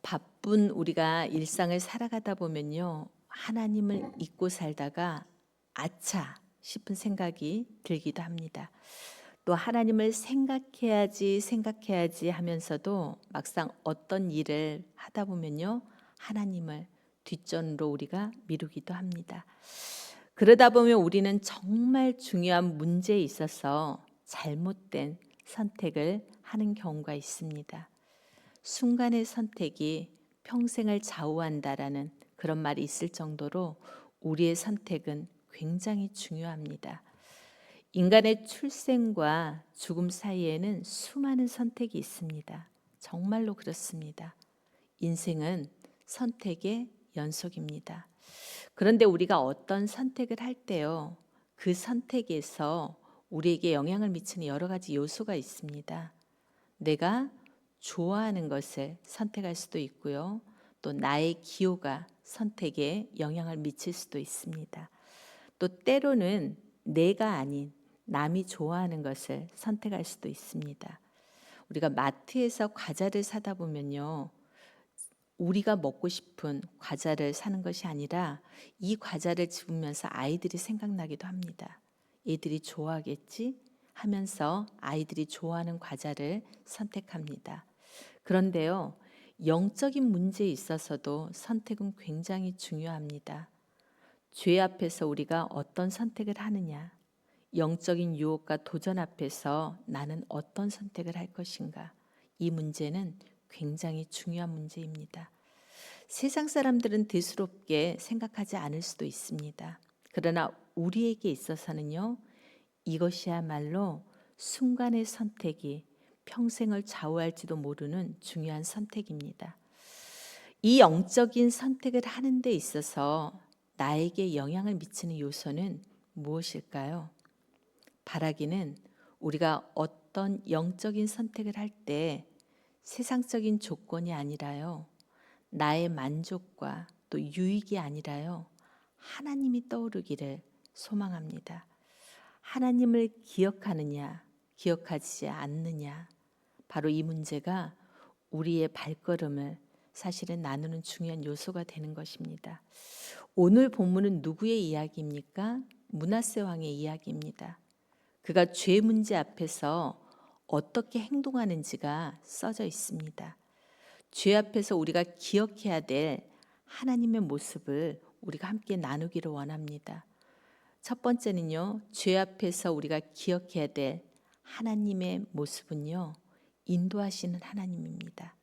바쁜 우리가 일상을 살아가다 보면요. 하나님을 잊고 살다가 아차 싶은 생각이 들기도 합니다. 또 하나님을 생각해야지 하면서도 막상 어떤 일을 하다 보면요. 하나님을 뒷전으로 우리가 미루기도 합니다. 그러다 보면 우리는 정말 중요한 문제에 있어서 잘못된 선택을 하는 경우가 있습니다. 순간의 선택이 평생을 좌우한다라는 그런 말이 있을 정도로 우리의 선택은 굉장히 중요합니다. 인간의 출생과 죽음 사이에는 수많은 선택이 있습니다. 정말로 그렇습니다. 인생은 선택의 연속입니다. 그런데 우리가 어떤 선택을 할 때요, 그 선택에서 우리에게 영향을 미치는 여러 가지 요소가 있습니다. 내가 좋아하는 것을 선택할 수도 있고요. 또 나의 기호가 선택에 영향을 미칠 수도 있습니다. 또 때로는 내가 아닌 남이 좋아하는 것을 선택할 수도 있습니다. 우리가 마트에서 과자를 사다 보면요. 우리가 먹고 싶은 과자를 사는 것이 아니라 이 과자를 집으면서 아이들이 생각나기도 합니다. 애들이 좋아하겠지 하면서 아이들이 좋아하는 과자를 선택합니다. 그런데요, 영적인 문제에 있어서도 선택은 굉장히 중요합니다. 죄 앞에서 우리가 어떤 선택을 하느냐, 영적인 유혹과 도전 앞에서 나는 어떤 선택을 할 것인가, 이 문제는 굉장히 중요한 문제입니다. 세상 사람들은 대수롭게 생각하지 않을 수도 있습니다. 그러나 우리에게 있어서는요, 이것이야말로 순간의 선택이 평생을 좌우할지도 모르는 중요한 선택입니다. 이 영적인 선택을 하는 데 있어서 나에게 영향을 미치는 요소는 무엇일까요? 바라기는 우리가 어떤 영적인 선택을 할 때 세상적인 조건이 아니라요. 나의 만족과 또 유익이 아니라요. 하나님이 떠오르기를 소망합니다. 하나님을 기억하느냐, 기억하지 않느냐. 바로 이 문제가 우리의 발걸음을 사실은 나누는 중요한 요소가 되는 것입니다. 오늘 본문은 누구의 이야기입니까? 므낫세 왕의 이야기입니다. 그가 죄 문제 앞에서 어떻게 행동하는지가 써져 있습니다. 죄 앞에서 우리가 기억해야 될 하나님의 모습을 우리가 함께 나누기를 원합니다. 첫 번째는요, 죄 앞에서 우리가 기억해야 될 하나님의 모습은요, 인도하시는 하나님입니다.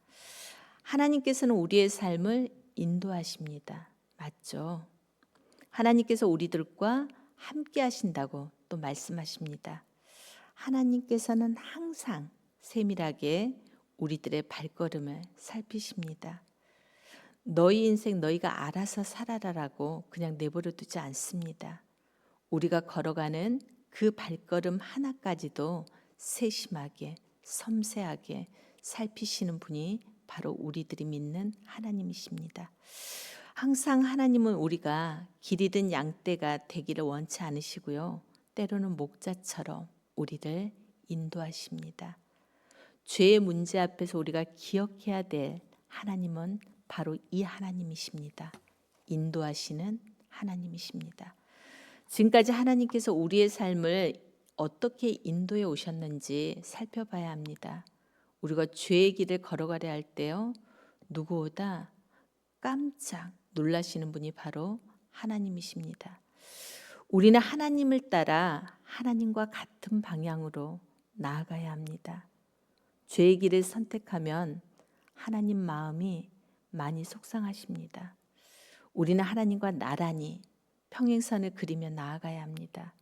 하나님께서는 우리의 삶을 인도하십니다. 맞죠? 하나님께서 우리들과 함께 하신다고 또 말씀하십니다. 하나님께서는 항상 세밀하게 우리들의 발걸음을 살피십니다. 너희 인생 너희가 알아서 살아라라고 그냥 내버려 두지 않습니다. 우리가 걸어가는 그 발걸음 하나까지도 세심하게 섬세하게 살피시는 분이 바로 우리들이 믿는 하나님이십니다. 항상 하나님은 우리가 길 잃은 양떼가 되기를 원치 않으시고요. 때로는 목자처럼 우리를 인도하십니다. 죄의 문제 앞에서 우리가 기억해야 될 하나님은 바로 이 하나님이십니다. 인도하시는 하나님이십니다. 지금까지 하나님께서 우리의 삶을 어떻게 인도해 오셨는지 살펴봐야 합니다. 우리가 죄의 길을 걸어가려 할 때요, 누구보다 깜짝 놀라시는 분이 바로 하나님이십니다. 우리는 하나님을 따라 하나님과 같은 방향으로 나아가야 합니다. 죄의 길을 선택하면 하나님 마음이 많이 속상하십니다. 우리는 하나님과 나란히 평행선을 그리며 나아가야 합니다.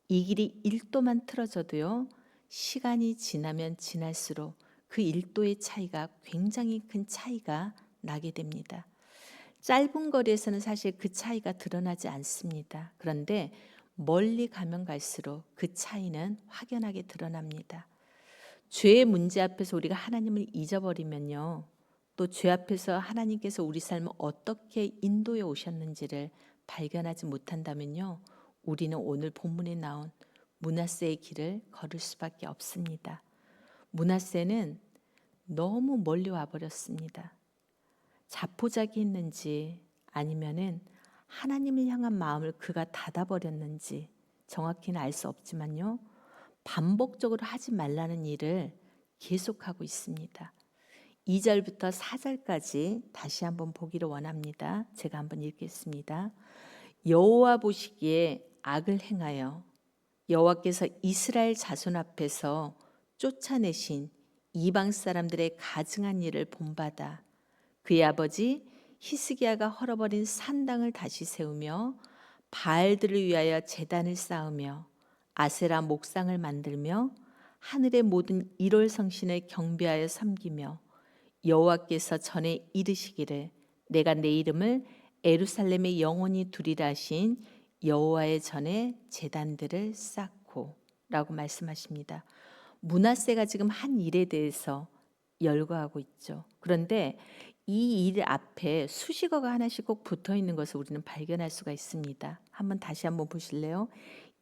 이 길이 1도만 틀어져도요, 시간이 지나면 지날수록 그 1도의 차이가 굉장히 큰 차이가 나게 됩니다. 짧은 거리에서는 사실 그 차이가 드러나지 않습니다. 그런데 멀리 가면 갈수록 그 차이는 확연하게 드러납니다. 죄의 문제 앞에서 우리가 하나님을 잊어버리면요, 또 죄 앞에서 하나님께서 우리 삶을 어떻게 인도해 오셨는지를 발견하지 못한다면요, 우리는 오늘 본문에 나온 므낫세의 길을 걸을 수밖에 없습니다. 므낫세는 너무 멀리 와버렸습니다. 자포자기했는지 아니면은 하나님을 향한 마음을 그가 닫아버렸는지 정확히는 알 수 없지만요. 반복적으로 하지 말라는 일을 계속하고 있습니다. 2절부터 4절까지 다시 한번 보기를 원합니다. 제가 한번 읽겠습니다. 여호와 보시기에 악을 행하여 여호와께서 이스라엘 자손 앞에서 쫓아내신 이방 사람들의 가증한 일을 본받아 그의 아버지 히스기야가 헐어버린 산당을 다시 세우며 바알들을 위하여 제단을 쌓으며 아세라 목상을 만들며 하늘의 모든 일월 성신을 경배하여 섬기며 여호와께서 전에 이르시기를 내가 내 이름을 예루살렘에 영원히 두리라 하신 여호와의 전에 제단들을 쌓고 라고 말씀하십니다. 므낫세가 지금 한 일에 대해서 열거하고 있죠. 그런데 이 일 앞에 수식어가 하나씩 꼭 붙어 있는 것을 우리는 발견할 수가 있습니다. 다시 한번 보실래요?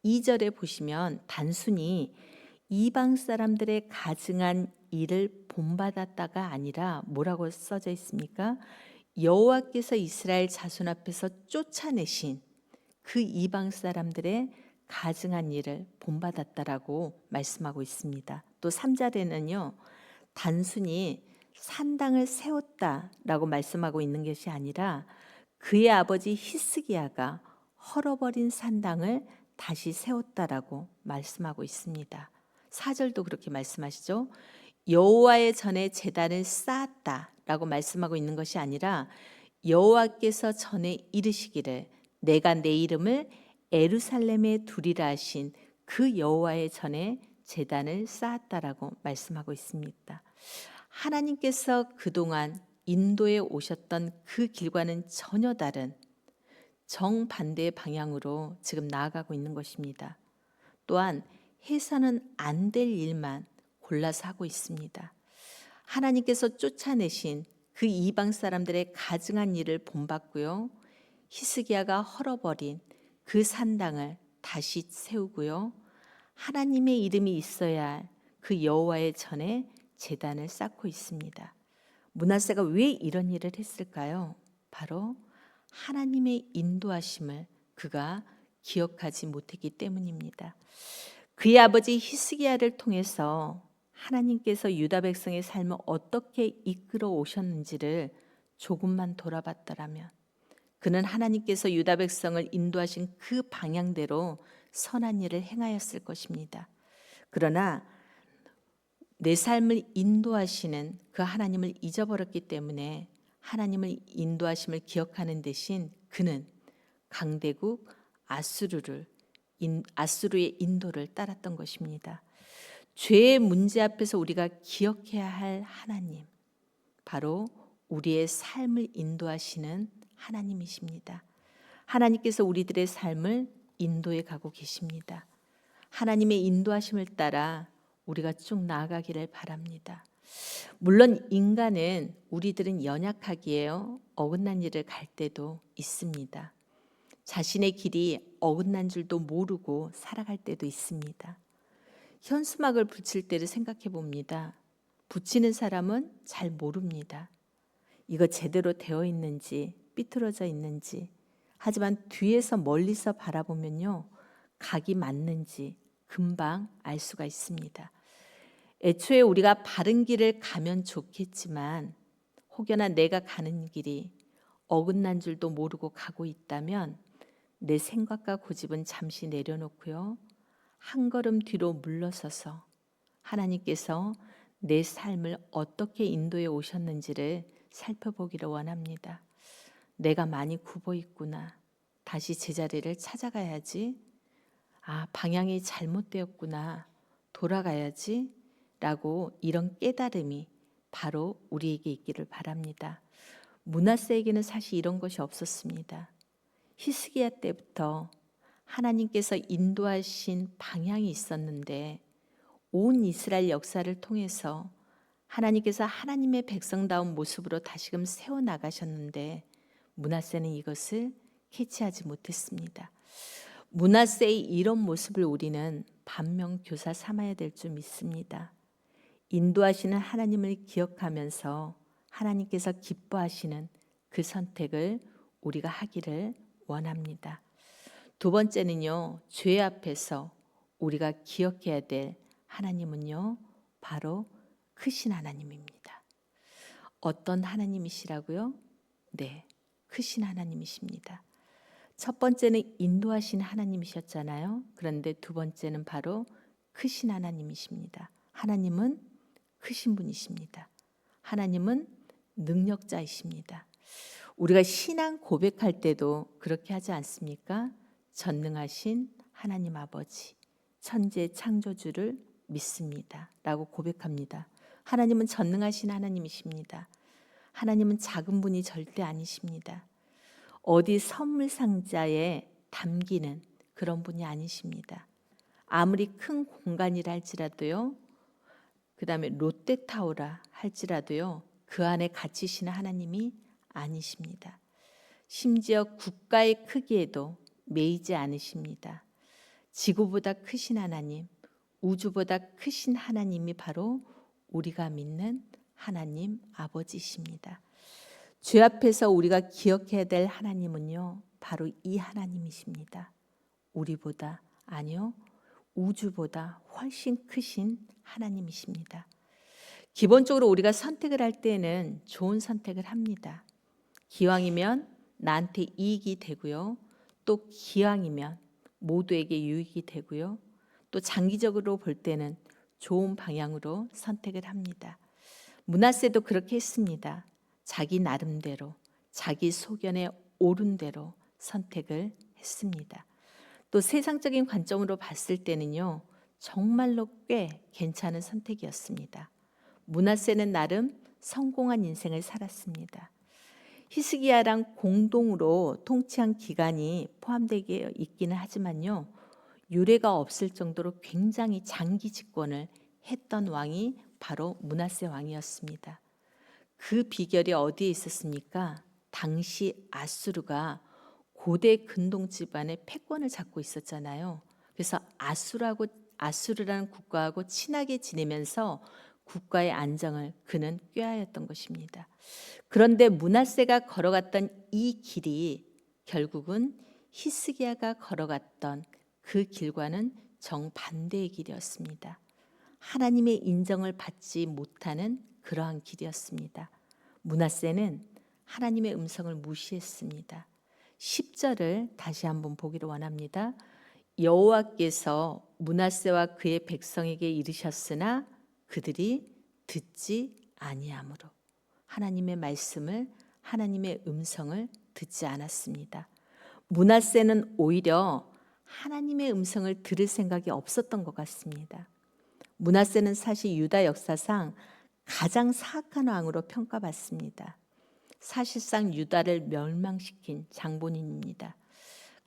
2절에 보시면 단순히 이방 사람들의 가증한 일을 본받았다가 아니라 뭐라고 써져 있습니까? 여호와께서 이스라엘 자손 앞에서 쫓아내신 그 이방 사람들의 가증한 일을 본받았다라고 말씀하고 있습니다. 또 3절에는요. 단순히 산당을 세웠다라고 말씀하고 있는 것이 아니라 그의 아버지 히스기야가 헐어버린 산당을 다시 세웠다라고 말씀하고 있습니다. 4절도 그렇게 말씀하시죠. 여호와의 전에 제단을 쌓았다라고 말씀하고 있는 것이 아니라 여호와께서 전에 이르시기를 내가 내 이름을 예루살렘에 두리라 하신 그 여호와의 전에 제단을 쌓았다라고 말씀하고 있습니다. 하나님께서 그동안 인도에 오셨던 그 길과는 전혀 다른 정반대의 방향으로 지금 나아가고 있는 것입니다. 또한 해서는 안 될 일만 골라서 하고 있습니다. 하나님께서 쫓아내신 그 이방 사람들의 가증한 일을 본받고요. 히스기야가 헐어버린 그 산당을 다시 세우고요. 하나님의 이름이 있어야 할 그 여호와의 전에 제단을 쌓고 있습니다. 므낫세가 왜 이런 일을 했을까요? 바로 하나님의 인도하심을 그가 기억하지 못했기 때문입니다. 그의 아버지 히스기야를 통해서 하나님께서 유다 백성의 삶을 어떻게 이끌어 오셨는지를 조금만 돌아봤더라면 그는 하나님께서 유다 백성을 인도하신 그 방향대로 선한 일을 행하였을 것입니다. 그러나 내 삶을 인도하시는 그 하나님을 잊어버렸기 때문에 하나님을 인도하심을 기억하는 대신 그는 강대국 아수르의 인도를 따랐던 것입니다. 죄의 문제 앞에서 우리가 기억해야 할 하나님, 바로 우리의 삶을 인도하시는 하나님이십니다. 하나님께서 우리들의 삶을 인도해 가고 계십니다. 하나님의 인도하심을 따라 우리가 쭉 나아가기를 바랍니다. 물론 인간은 우리들은 연약하기에요. 어긋난 일을 갈 때도 있습니다. 자신의 길이 어긋난 줄도 모르고 살아갈 때도 있습니다. 현수막을 붙일 때를 생각해 봅니다. 붙이는 사람은 잘 모릅니다. 이거 제대로 되어 있는지 삐뚤어져 있는지. 하지만 뒤에서 멀리서 바라보면요. 각이 맞는지 금방 알 수가 있습니다. 애초에 우리가 바른 길을 가면 좋겠지만 혹여나 내가 가는 길이 어긋난 줄도 모르고 가고 있다면 내 생각과 고집은 잠시 내려놓고요. 한 걸음 뒤로 물러서서 하나님께서 내 삶을 어떻게 인도해 오셨는지를 살펴보기를 원합니다. 내가 많이 굽어 있구나. 다시 제자리를 찾아가야지. 방향이 잘못되었구나. 돌아가야지. 라고 이런 깨달음이 바로 우리에게 있기를 바랍니다. 므낫세에게는 사실 이런 것이 없었습니다. 히스기야 때부터 하나님께서 인도하신 방향이 있었는데 온 이스라엘 역사를 통해서 하나님께서 하나님의 백성다운 모습으로 다시금 세워나가셨는데 므낫세는 이것을 캐치하지 못했습니다. 므낫세의 이런 모습을 우리는 반면교사 삼아야 될 줄 믿습니다. 인도하시는 하나님을 기억하면서 하나님께서 기뻐하시는 그 선택을 우리가 하기를 원합니다. 두 번째는요, 죄 앞에서 우리가 기억해야 될 하나님은요, 바로 크신 하나님입니다. 어떤 하나님이시라고요? 네, 크신 하나님이십니다. 첫 번째는 인도하신 하나님이셨잖아요. 그런데 두 번째는 바로 크신 하나님이십니다. 하나님은 크신 분이십니다. 하나님은 능력자이십니다. 우리가 신앙 고백할 때도 그렇게 하지 않습니까? 전능하신 하나님 아버지, 천재 창조주를 믿습니다. 라고 고백합니다. 하나님은 전능하신 하나님이십니다. 하나님은 작은 분이 절대 아니십니다. 어디 선물 상자에 담기는 그런 분이 아니십니다. 아무리 큰 공간이라 할지라도요, 그 다음에 롯데타워라 할지라도요, 그 안에 갇히시는 하나님이 아니십니다. 심지어 국가의 크기에도 매이지 않으십니다. 지구보다 크신 하나님, 우주보다 크신 하나님이 바로 우리가 믿는 하나님 아버지이십니다. 죄 앞에서 우리가 기억해야 될 하나님은요, 바로 이 하나님이십니다. 우리보다, 아니요, 우주보다 훨씬 크신 하나님이십니다. 기본적으로 우리가 선택을 할 때는 좋은 선택을 합니다. 기왕이면 나한테 이익이 되고요. 또 기왕이면 모두에게 유익이 되고요. 또 장기적으로 볼 때는 좋은 방향으로 선택을 합니다. 므낫세도 그렇게 했습니다. 자기 나름대로, 자기 소견에 옳은 대로 선택을 했습니다. 또 세상적인 관점으로 봤을 때는요, 정말로 꽤 괜찮은 선택이었습니다. 므낫세는 나름 성공한 인생을 살았습니다. 히스기야랑 공동으로 통치한 기간이 포함되어 있기는 하지만요, 유례가 없을 정도로 굉장히 장기 집권을 했던 왕이 바로 므낫세 왕이었습니다. 그 비결이 어디에 있었습니까? 당시 아수르가 고대 근동 집안의 패권을 잡고 있었잖아요. 그래서 아수르라는 국가하고 친하게 지내면서 국가의 안정을 그는 꾀하였던 것입니다. 그런데 므낫세가 걸어갔던 이 길이 결국은 히스기야가 걸어갔던 그 길과는 정반대의 길이었습니다. 하나님의 인정을 받지 못하는 그러한 길이었습니다. 므낫세는 하나님의 음성을 무시했습니다. 10절을 다시 한번 보기를 원합니다. 여호와께서 므낫세와 그의 백성에게 이르셨으나 그들이 듣지 아니하므로, 하나님의 말씀을, 하나님의 음성을 듣지 않았습니다. 므낫세는 오히려 하나님의 음성을 들을 생각이 없었던 것 같습니다. 므낫세는 사실 유다 역사상 가장 사악한 왕으로 평가받습니다. 사실상 유다를 멸망시킨 장본인입니다.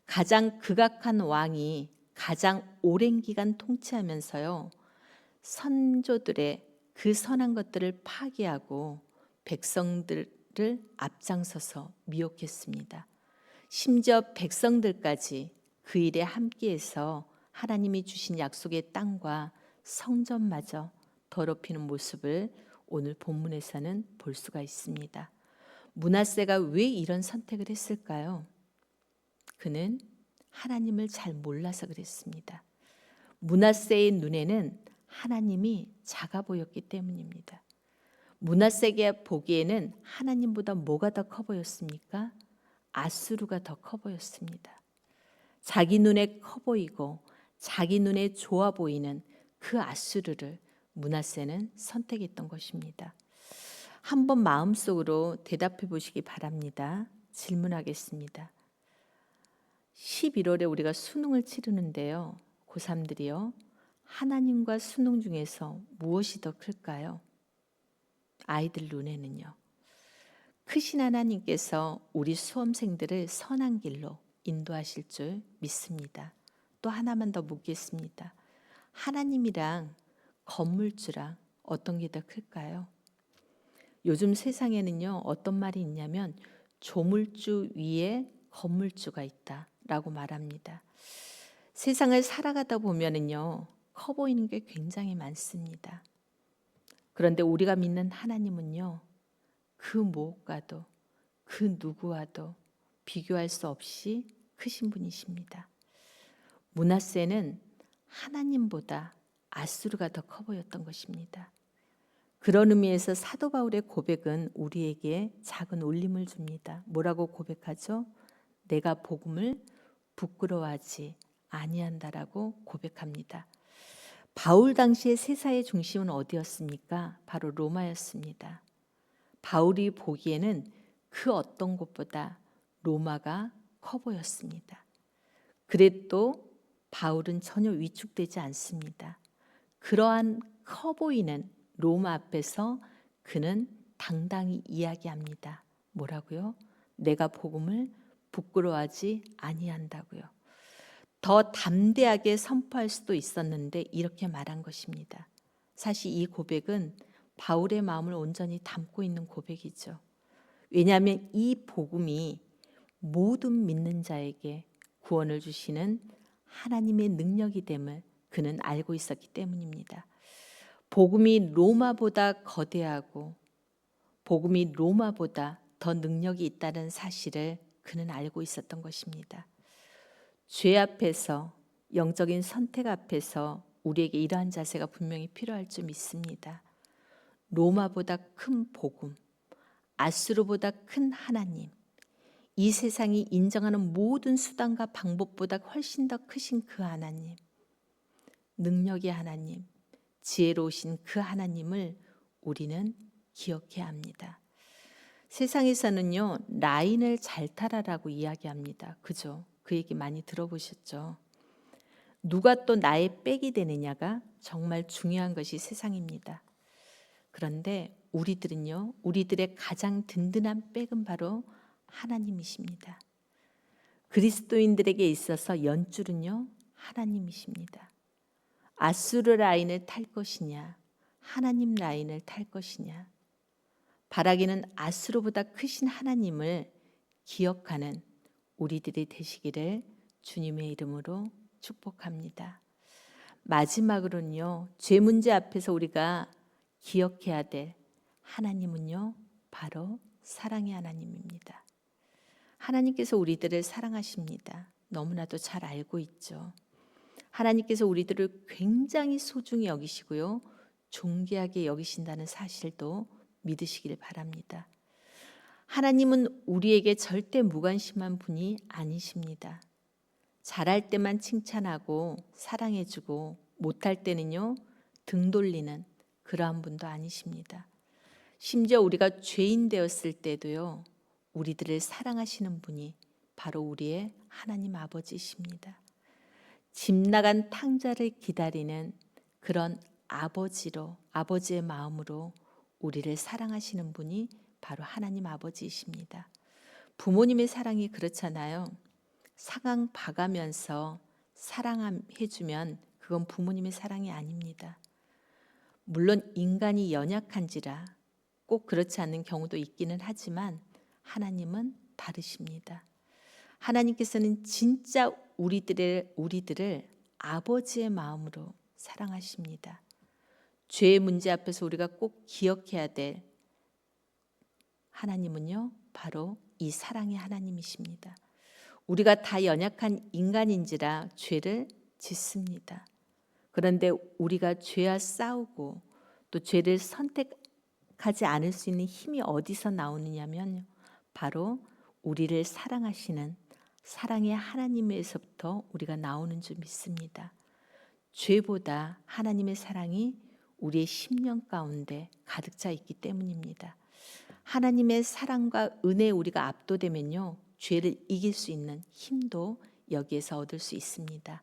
가장 극악한 왕이 가장 오랜 기간 통치하면서요, 선조들의 그 선한 것들을 파괴하고 백성들을 앞장서서 미혹했습니다. 심지어 백성들까지 그 일에 함께해서 하나님이 주신 약속의 땅과 성전마저 더럽히는 모습을 오늘 본문에서는 볼 수가 있습니다. 므낫세가 왜 이런 선택을 했을까요? 그는 하나님을 잘 몰라서 그랬습니다. 므낫세의 눈에는 하나님이 작아 보였기 때문입니다. 므낫세가 보기에는 하나님보다 뭐가 더 커 보였습니까? 아수르가 더 커 보였습니다. 자기 눈에 커 보이고 자기 눈에 좋아 보이는 그 아수르를 므낫세는 선택했던 것입니다. 한번 마음속으로 대답해 보시기 바랍니다. 질문하겠습니다. 11월에 우리가 수능을 치르는데요, 고3들이요, 하나님과 수능 중에서 무엇이 더 클까요? 아이들 눈에는요. 크신 하나님께서 우리 수험생들을 선한 길로 인도하실 줄 믿습니다. 또 하나만 더 묻겠습니다. 하나님이랑 건물주랑 어떤 게 더 클까요? 요즘 세상에는요, 어떤 말이 있냐면 조물주 위에 건물주가 있다라고 말합니다. 세상을 살아가다 보면은요, 커 보이는 게 굉장히 많습니다. 그런데 우리가 믿는 하나님은요, 그 무엇과도, 그 누구와도 비교할 수 없이 크신 분이십니다. 므낫세는 하나님보다 아수르가 더 커 보였던 것입니다. 그런 의미에서 사도 바울의 고백은 우리에게 작은 울림을 줍니다. 뭐라고 고백하죠? 내가 복음을 부끄러워하지 아니한다라고 고백합니다. 바울 당시의 세사의 중심은 어디였습니까? 바로 로마였습니다. 바울이 보기에는 그 어떤 곳보다 로마가 커 보였습니다. 그래도 바울은 전혀 위축되지 않습니다. 그러한 커 보이는 로마 앞에서 그는 당당히 이야기합니다. 뭐라고요? 내가 복음을 부끄러워하지 아니한다고요. 더 담대하게 선포할 수도 있었는데 이렇게 말한 것입니다. 사실 이 고백은 바울의 마음을 온전히 담고 있는 고백이죠. 왜냐하면 이 복음이 모든 믿는 자에게 구원을 주시는 하나님의 능력이 됨을 그는 알고 있었기 때문입니다. 복음이 로마보다 거대하고 복음이 로마보다 더 능력이 있다는 사실을 그는 알고 있었던 것입니다. 죄 앞에서, 영적인 선택 앞에서 우리에게 이러한 자세가 분명히 필요할 줄 믿습니다. 로마보다 큰 복음, 아수르보다 큰 하나님, 이 세상이 인정하는 모든 수단과 방법보다 훨씬 더 크신 그 하나님, 능력의 하나님, 지혜로우신 그 하나님을 우리는 기억해야 합니다. 세상에서는요, 라인을 잘 타라라고 이야기합니다. 그죠? 그 얘기 많이 들어보셨죠? 누가 또 나의 백이 되느냐가 정말 중요한 것이 세상입니다. 그런데 우리들은요, 우리들의 가장 든든한 백은 바로 하나님이십니다. 그리스도인들에게 있어서 연줄은요, 하나님이십니다. 아수르 라인을 탈 것이냐, 하나님 라인을 탈 것이냐. 바라기는 아수르보다 크신 하나님을 기억하는 우리들이 되시기를 주님의 이름으로 축복합니다. 마지막으로는요, 죄 문제 앞에서 우리가 기억해야 될 하나님은요, 바로 사랑의 하나님입니다. 하나님께서 우리들을 사랑하십니다. 너무나도 잘 알고 있죠. 하나님께서 우리들을 굉장히 소중히 여기시고요, 존귀하게 여기신다는 사실도 믿으시길 바랍니다. 하나님은 우리에게 절대 무관심한 분이 아니십니다. 잘할 때만 칭찬하고 사랑해주고 못할 때는요, 등 돌리는 그러한 분도 아니십니다. 심지어 우리가 죄인 되었을 때도요, 우리들을 사랑하시는 분이 바로 우리의 하나님 아버지이십니다. 집 나간 탕자를 기다리는 그런 아버지로, 아버지의 마음으로 우리를 사랑하시는 분이 바로 하나님 아버지이십니다. 부모님의 사랑이 그렇잖아요. 상황 봐가면서 사랑해주면 그건 부모님의 사랑이 아닙니다. 물론 인간이 연약한지라 꼭 그렇지 않는 경우도 있기는 하지만 하나님은 다르십니다. 하나님께서는 진짜 우리들을 아버지의 마음으로 사랑하십니다. 죄의 문제 앞에서 우리가 꼭 기억해야 될 하나님은요, 바로 이 사랑의 하나님이십니다. 우리가 다 연약한 인간인지라 죄를 짓습니다. 그런데 우리가 죄와 싸우고 또 죄를 선택하지 않을 수 있는 힘이 어디서 나오느냐면 바로 우리를 사랑하시는 사랑의 하나님에서부터 우리가 나오는 줄 믿습니다. 죄보다 하나님의 사랑이 우리의 심령 가운데 가득 차 있기 때문입니다. 하나님의 사랑과 은혜에 우리가 압도되면요, 죄를 이길 수 있는 힘도 여기에서 얻을 수 있습니다.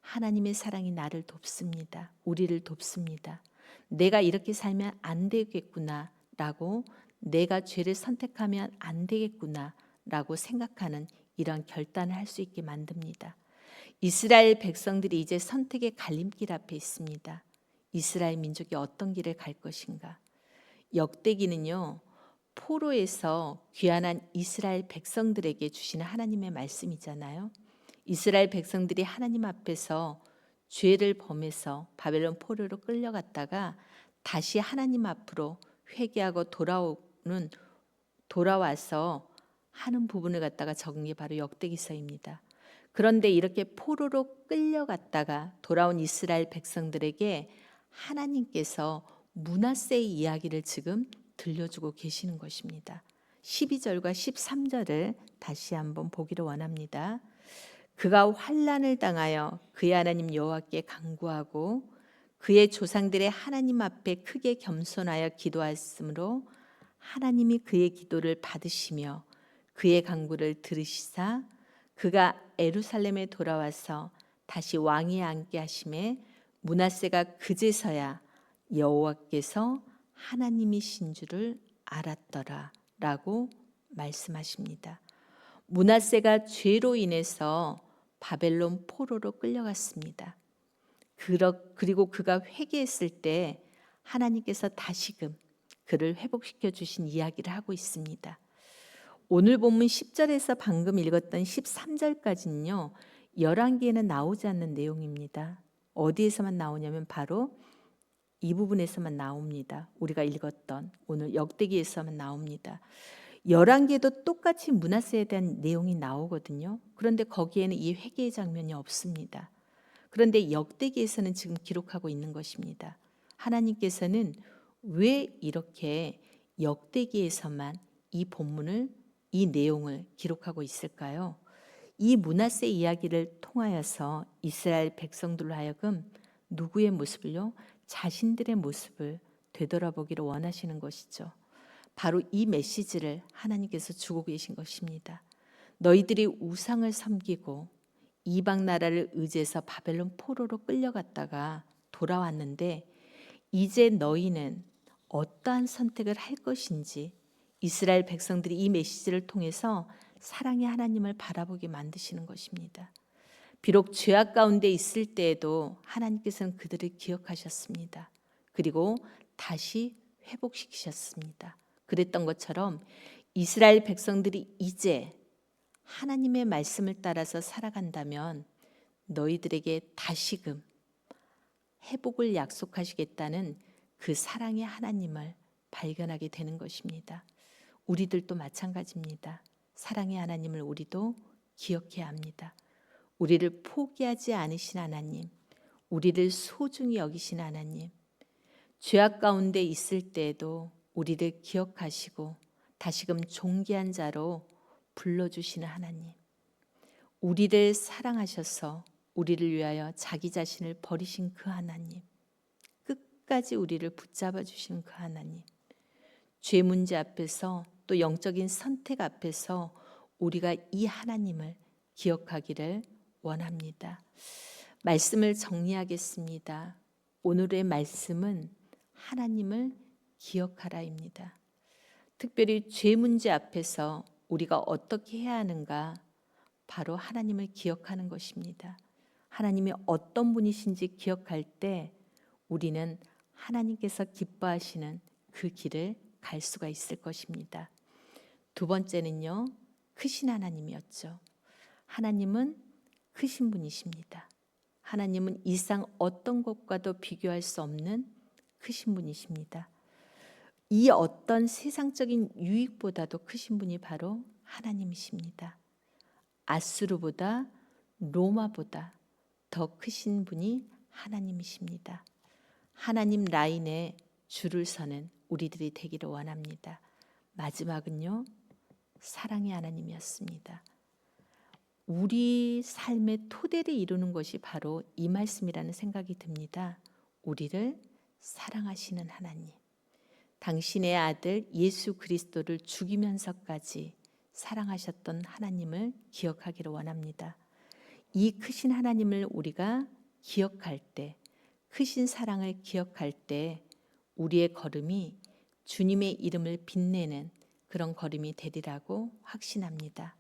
하나님의 사랑이 나를 돕습니다. 우리를 돕습니다. 내가 이렇게 살면 안 되겠구나 라고, 내가 죄를 선택하면 안 되겠구나 라고 생각하는 이런 결단을 할 수 있게 만듭니다. 이스라엘 백성들이 이제 선택의 갈림길 앞에 있습니다. 이스라엘 민족이 어떤 길을 갈 것인가? 역대기는요, 포로에서 귀환한 이스라엘 백성들에게 주시는 하나님의 말씀이잖아요. 이스라엘 백성들이 하나님 앞에서 죄를 범해서 바벨론 포로로 끌려갔다가 다시 하나님 앞으로 회개하고 돌아와서 하는 부분을 갖다가 적은 게 바로 역대기서입니다. 그런데 이렇게 포로로 끌려갔다가 돌아온 이스라엘 백성들에게 하나님께서 므낫세의 이야기를 지금 들려주고 계시는 것입니다. 12절과 13절을 다시 한번 보기를 원합니다. 그가 환난을 당하여 그의 하나님 여호와께 간구하고 그의 조상들의 하나님 앞에 크게 겸손하여 기도하였으므로 하나님이 그의 기도를 받으시며 그의 간구를 들으시사 그가 예루살렘에 돌아와서 다시 왕위에 앉게 하심에 므낫세가 그제서야 여호와께서 하나님이신 줄을 알았더라라고 말씀하십니다. 므낫세가 죄로 인해서 바벨론 포로로 끌려갔습니다. 그리고 그가 회개했을 때 하나님께서 다시금 그를 회복시켜 주신 이야기를 하고 있습니다. 오늘 본문 10절에서 방금 읽었던 13절까지는요. 열왕기에는 나오지 않는 내용입니다. 어디에서만 나오냐면 바로 이 부분에서만 나옵니다. 우리가 읽었던 오늘 역대기에서만 나옵니다. 열왕기에도 똑같이 므낫세에 대한 내용이 나오거든요. 그런데 거기에는 이 회개의 장면이 없습니다. 그런데 역대기에서는 지금 기록하고 있는 것입니다. 하나님께서는 왜 이렇게 역대기에서만 이 본문을 이 내용을 기록하고 있을까요? 이 므낫세 이야기를 통하여서 이스라엘 백성들로 하여금 누구의 모습을요? 자신들의 모습을 되돌아보기를 원하시는 것이죠. 바로 이 메시지를 하나님께서 주고 계신 것입니다. 너희들이 우상을 섬기고 이방 나라를 의지해서 바벨론 포로로 끌려갔다가 돌아왔는데 이제 너희는 어떠한 선택을 할 것인지 이스라엘 백성들이 이 메시지를 통해서 사랑의 하나님을 바라보게 만드시는 것입니다. 비록 죄악 가운데 있을 때에도 하나님께서는 그들을 기억하셨습니다. 그리고 다시 회복시키셨습니다. 그랬던 것처럼 이스라엘 백성들이 이제 하나님의 말씀을 따라서 살아간다면 너희들에게 다시금 회복을 약속하시겠다는 그 사랑의 하나님을 발견하게 되는 것입니다. 우리들도 마찬가지입니다. 사랑의 하나님을 우리도 기억해야 합니다. 우리를 포기하지 않으신 하나님, 우리를 소중히 여기신 하나님, 죄악 가운데 있을 때에도 우리를 기억하시고 다시금 존귀한 자로 불러주시는 하나님, 우리를 사랑하셔서 우리를 위하여 자기 자신을 버리신 그 하나님, 끝까지 우리를 붙잡아 주시는 그 하나님, 죄 문제 앞에서 또 영적인 선택 앞에서 우리가 이 하나님을 기억하기를 원합니다. 말씀을 정리하겠습니다. 오늘의 말씀은 하나님을 기억하라입니다. 특별히 죄 문제 앞에서 우리가 어떻게 해야 하는가? 바로 하나님을 기억하는 것입니다. 하나님이 어떤 분이신지 기억할 때 우리는 하나님께서 기뻐하시는 그 길을 갈 수가 있을 것입니다. 두 번째는요, 크신 하나님이었죠. 하나님은 크신 분이십니다. 하나님은 이상 어떤 것과도 비교할 수 없는 크신 분이십니다. 이 어떤 세상적인 유익보다도 크신 분이 바로 하나님이십니다. 아수르보다 로마보다 더 크신 분이 하나님이십니다. 하나님 라인에 줄을 서는 우리들이 되기를 원합니다. 마지막은요, 사랑의 하나님이었습니다. 우리 삶의 토대를 이루는 것이 바로 이 말씀이라는 생각이 듭니다. 우리를 사랑하시는 하나님, 당신의 아들 예수 그리스도를 죽이면서까지 사랑하셨던 하나님을 기억하기를 원합니다. 이 크신 하나님을 우리가 기억할 때, 크신 사랑을 기억할 때 우리의 걸음이 주님의 이름을 빛내는 그런 걸음이 되리라고 확신합니다.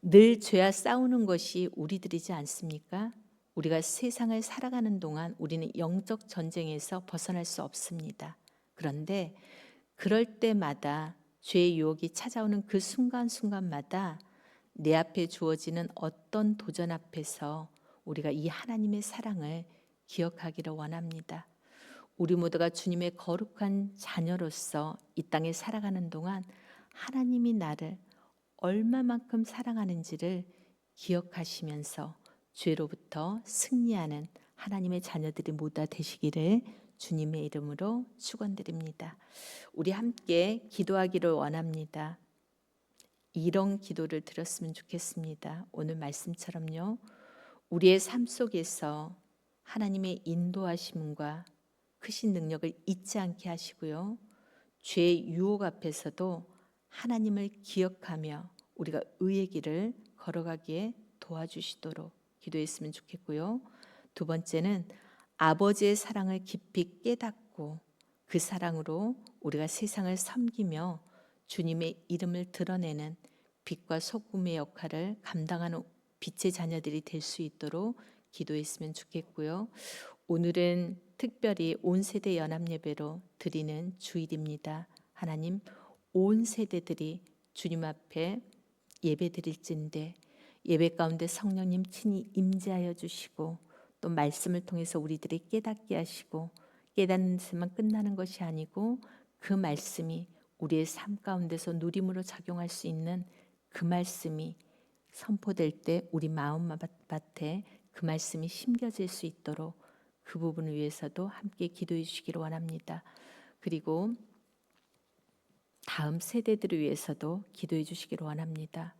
늘 죄와 싸우는 것이 우리들이지 않습니까? 우리가 세상을 살아가는 동안 우리는 영적 전쟁에서 벗어날 수 없습니다. 그런데 그럴 때마다 죄의 유혹이 찾아오는 그 순간순간마다 내 앞에 주어지는 어떤 도전 앞에서 우리가 이 하나님의 사랑을 기억하기를 원합니다. 우리 모두가 주님의 거룩한 자녀로서 이 땅에 살아가는 동안 하나님이 나를 얼마만큼 사랑하는지를 기억하시면서 죄로부터 승리하는 하나님의 자녀들이 모두 되시기를 주님의 이름으로 축원드립니다. 우리 함께 기도하기를 원합니다. 이런 기도를 드렸으면 좋겠습니다. 오늘 말씀처럼요. 우리의 삶 속에서 하나님의 인도하심과 크신 능력을 잊지 않게 하시고요. 죄의 유혹 앞에서도 하나님을 기억하며 우리가 의의 길을 걸어가기에 도와주시도록 기도했으면 좋겠고요. 두 번째는 아버지의 사랑을 깊이 깨닫고 그 사랑으로 우리가 세상을 섬기며 주님의 이름을 드러내는 빛과 소금의 역할을 감당하는 빛의 자녀들이 될 수 있도록 기도했으면 좋겠고요. 오늘은 특별히 온 세대 연합 예배로 드리는 주일입니다. 하나님, 온 세대들이 주님 앞에 예배 드릴진데 예배 가운데 성령님 친히 임재하여 주시고 또 말씀을 통해서 우리들이 깨닫게 하시고 깨닫는 데만 끝나는 것이 아니고 그 말씀이 우리의 삶 가운데서 누림으로 작용할 수 있는 그 말씀이 선포될 때 우리 마음밭에 그 말씀이 심겨질 수 있도록 그 부분을 위해서도 함께 기도해 주시기를 원합니다. 그리고 다음 세대들을 위해서도 기도해 주시기를 원합니다.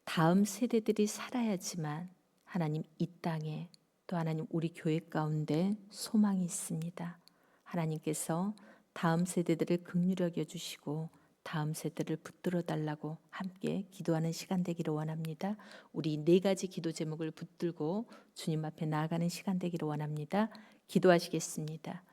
다음 세대들이 살아야지만 하나님 이 땅에 또 하나님 우리 교회 가운데 소망이 있습니다. 하나님께서 다음 세대들을 긍휼히 여겨 주시고 다음 세대를 붙들어 달라고 함께 기도하는 시간 되기를 원합니다. 우리 네 가지 기도 제목을 붙들고 주님 앞에 나아가는 시간 되기를 원합니다. 기도하시겠습니다.